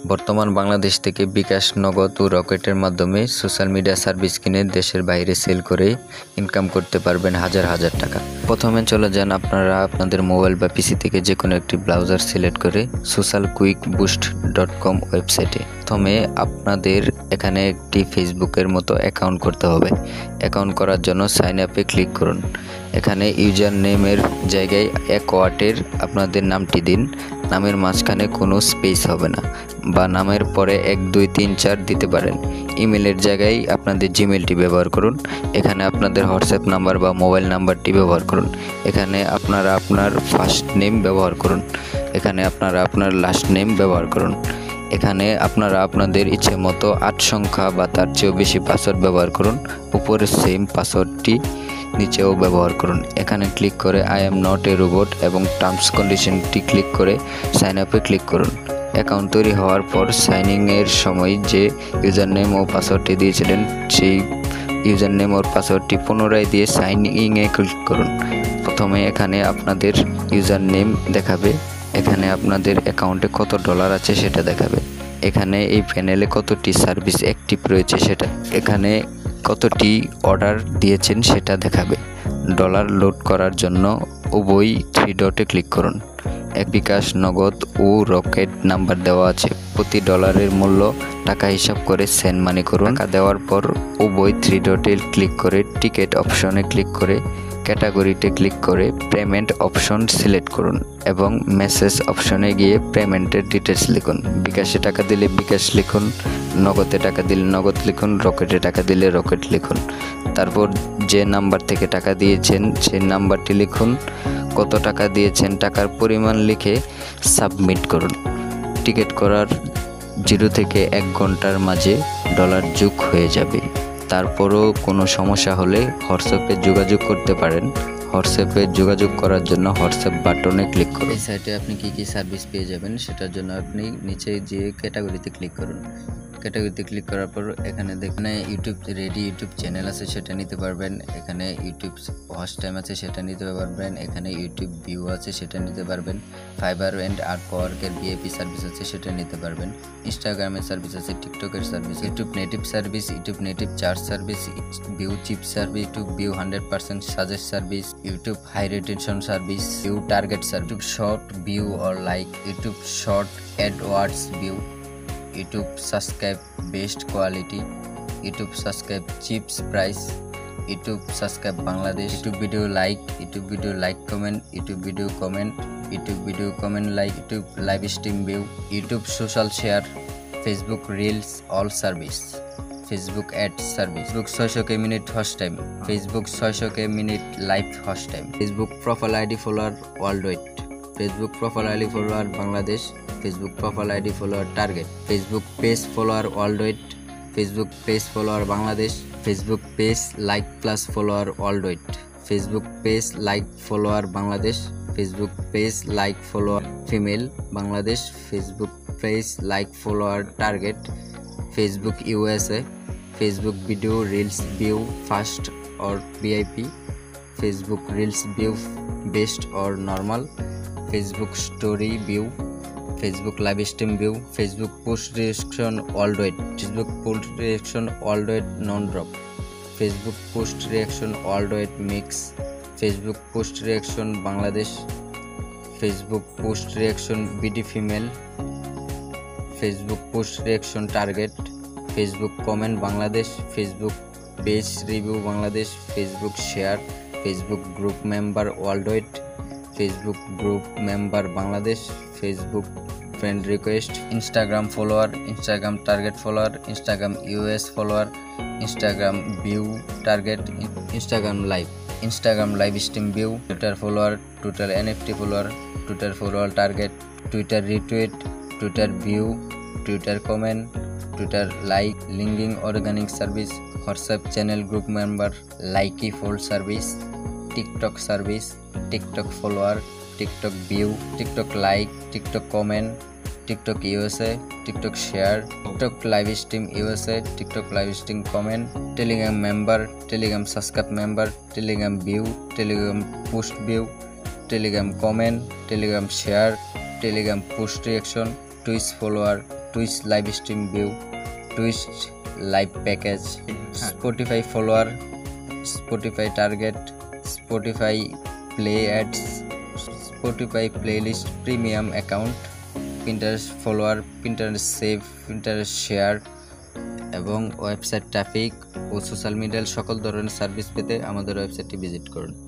বর্তমান বাংলাদেশ থেকে বিকাশ, নগদ ও রকেটের মাধ্যমে সোশ্যাল মিডিয়া সার্ভিস কিনে দেশের বাইরে সেল করে ইনকাম করতে পারবেন হাজার হাজার টাকা। প্রথমে চলে যান আপনারা আপনাদের মোবাইল বা পিসি থেকে যে কোনো একটি ব্রাউজার সিলেক্ট করে socialquickboost.com ওয়েবসাইটে প্রথমে আপনাদের এখানে একটি ফেসবুকের মতো অ্যাকাউন্ট করতে হবে। অ্যাকাউন্ট করার জন্য সাইন আপে ক্লিক করুন। এখানে ইউজার নেমের জায়গায় 1 ওয়াটের আপনাদের নামটি দিন। নামের মাঝখানে কোনো স্পেস হবে না বা নামের পরে 1 2 3 4 দিতে পারেন। ইমেলের জায়গায় আপনাদের জিমেলটি ব্যবহার করুন। এখানে আপনাদের হোয়াটসঅ্যাপ নাম্বার বা মোবাইল নাম্বারটি ব্যবহার করুন। এখানে আপনারা আপনার ফার্স্ট নেম ব্যবহার করুন। এখানে আপনারা আপনার লাস্ট নেম ব্যবহার করুন। এখানে আপনারা আপনাদের ইচ্ছে মতো 8 সংখ্যা বা তার চেয়েও বেশি পাসওয়ার্ড ব্যবহার করুন। উপরে সেম পাসওয়ার্ডটি নিচেও ব্যবহার করুন। এখানে ক্লিক করে I am not a robot এবং টার্মস কন্ডিশনটি ক্লিক করে সাইন আপে ক্লিক করুন। অ্যাকাউন্ট তৈরি হওয়ার পর সাইনিংয়ের সময় যে ইউজার নেম ও পাসওয়ার্ডটি দিয়েছিলেন সেই ইউজার নেম ও পাসওয়ার্ডটি পুনরায় দিয়ে সাইন ইনে ক্লিক করুন। প্রথমে এখানে আপনাদের ইউজার নেম দেখাবে। এখানে আপনাদের অ্যাকাউন্টে কত ডলার আছে সেটা দেখাবে। এখানে এই প্যানেলে কতটি সার্ভিস অ্যাক্টিভ রয়েছে সেটা, এখানে কতটি অর্ডার দিয়েছেন সেটা দেখাবে। ডলার লোড করার জন্য উভয় 3 ডটে ক্লিক করুন। বিকাশ, নগদ ও রকেট নাম্বার দেওয়া আছে। প্রতি ডলারের মূল্য টাকা হিসাব করে সেন্ড মানি করুন। টাকা দেওয়ার পর উভয় 3 ডটে ক্লিক করে টিকেট অপশনে ক্লিক করে ক্যাটাগরিতে ক্লিক করে পেমেন্ট অপশন সিলেক্ট করুন এবং মেসেজ অপশনে গিয়ে পেমেন্টের ডিটেলস লিখুন। বিকাশে টাকা দিলে বিকাশ লিখুন, নগদে টাকা দিলে নগদ লিখুন, রকেটে টাকা দিলে রকেট লিখুন। তারপর যে নাম্বার থেকে টাকা দিয়েছেন সেই নাম্বারটি লিখুন। কত টাকা দিয়েছেন টাকার পরিমাণ লিখে সাবমিট করুন। টিকিট করার 0 থেকে 1 ঘন্টার মাঝে ডলার যোগ হয়ে যাবে। তারপরও কোনো সমস্যা হলে হোয়াটসঅ্যাপে যোগাযোগ করতে পারেন। হোয়াটসঅ্যাপে যোগাযোগ করার জন্য হোয়াটসঅ্যাপ বাটনে ক্লিক করুন। এই সাইটে আপনি কী সার্ভিস পেয়ে যাবেন সেটার জন্য আপনি নিচে যে ক্যাটাগরিতে ক্লিক করুন। ক্যাটাগরিতে ক্লিক করার পর এখানে দেখেন ইউটিউব রেডি ইউটিউব চ্যানেল আছে সেটা নিতে পারবেন। এখানে ইউটিউব ওয়াচ টাইম আছে সেটা নিতে পারবেন। এখানে ইউটিউব ভিউ আছে সেটা নিতে পারবেন। ফাইবার অ্যান্ড আর্টওয়ার্কের ভিআইপি সার্ভিস আছে সেটা নিতে পারবেন। ইনস্টাগ্রামের সার্ভিস আছে, টিকটকের service, YouTube native service, YouTube native charge service, view cheap service, YouTube view 100% suggest service, YouTube high retention service, view target service, YouTube short view or like, YouTube short AdWords view, YouTube subscribe best quality, YouTube subscribe cheaps price, YouTube subscribe Bangladesh, YouTube video like comment, YouTube video comment like, YouTube live stream view, YouTube social share, Facebook reels all service, Facebook ads service, Facebook 600k minute host time, Facebook 600k minute live host time, Facebook profile ID follower worldwide, Facebook profile ID follower Bangladesh, Facebook profile ID follower target, Facebook page follower worldwide, Facebook page follower Bangladesh, Facebook page like plus follower worldwide, Facebook page like follower Bangladesh, Facebook page like follower female Bangladesh, Facebook page like follower target, Facebook USA, Facebook video reels view fast or VIP, Facebook reels view best or normal, Facebook story view, Facebook live stream view, Facebook post reaction worldwide, Facebook post reaction worldwide non-drop, Facebook post reaction worldwide mix, Facebook post reaction Bangladesh, Facebook post reaction BD female, Facebook post reaction target, Facebook comment Bangladesh, Facebook page review Bangladesh, Facebook share, Facebook group member worldwide, Facebook group member Bangladesh, Facebook friend request, Instagram follower, Instagram target follower, Instagram US follower, Instagram view target, Instagram live stream view, Twitter follower, Twitter NFT follower, Twitter follower target, Twitter retweet, Twitter view, Twitter comment, Twitter like, linking organic service, WhatsApp channel group member, likey fold service, TikTok service, TikTok follower, TikTok view, TikTok like, TikTok comment, TikTok USA, TikTok share, TikTok live stream USA, TikTok live stream comment, Telegram member, Telegram subscribe member, Telegram view, Telegram post view, Telegram comment, Telegram share, Telegram post reaction, Twitch follower, Twitch live stream view, Twitch live package, Spotify follower, Spotify target, Spotify play ads, Spotify playlist, premium account, Pinterest follower, Pinterest save, Pinterest share এবং website traffic ও social মিডিয়ার সকল ধরনের service পেতে আমাদের ওয়েবসাইটটি visit করুন।